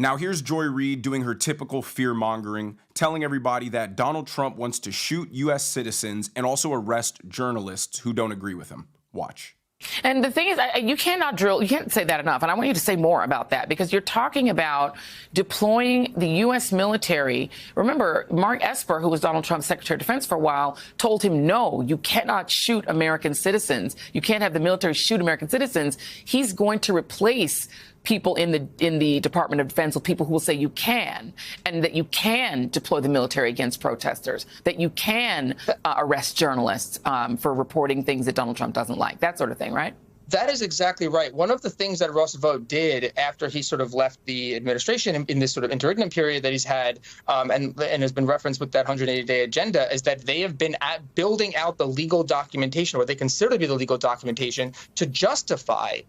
Now here's Joy Reid doing her typical fear-mongering, telling everybody that Donald Trump wants to shoot U.S. citizens and also arrest journalists who don't agree with him. Watch. And the thing is, you can't say that enough. And I want you to say more about that, because you're talking about deploying the U.S. military. Remember, Mark Esper, who was Donald Trump's Secretary of Defense for a while, told him, no, you cannot shoot American citizens. You can't have the military shoot American citizens. He's going to replace people in the Department of Defense with people who will say you can, and that you can deploy the military against protesters, that you can arrest journalists for reporting things that Donald Trump doesn't like, that sort of thing, right? That is exactly right. One of the things that Roosevelt did after he sort of left the administration in this sort of interregnum period that he's had, and has been referenced with that 180-day agenda, is that they have been building out the legal documentation, what they consider to be the legal documentation, to justify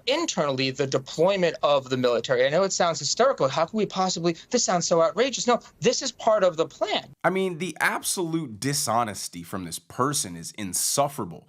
internally the deployment of the military. I know it sounds hysterical. How can we possibly? This sounds so outrageous. No, this is part of the plan. I mean, the absolute dishonesty from this person is insufferable.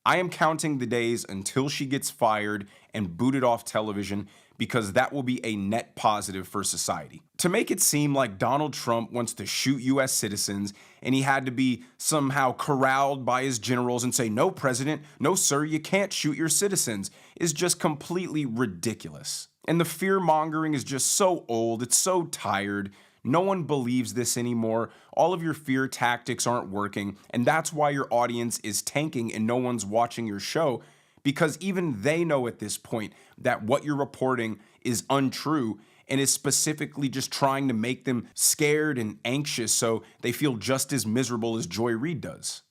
I am counting the days until she gets fired and booted off television, because that will be a net positive for society. To make it seem like Donald Trump wants to shoot U.S. citizens and he had to be somehow corralled by his generals and say, no, President, no, sir, you can't shoot your citizens, is just completely ridiculous. And the fear-mongering is just so old, it's so tired. No one believes this anymore. All of your fear tactics aren't working, and that's why your audience is tanking and no one's watching your show, because even they know at this point that what you're reporting is untrue and is specifically just trying to make them scared and anxious so they feel just as miserable as Joy Reid does.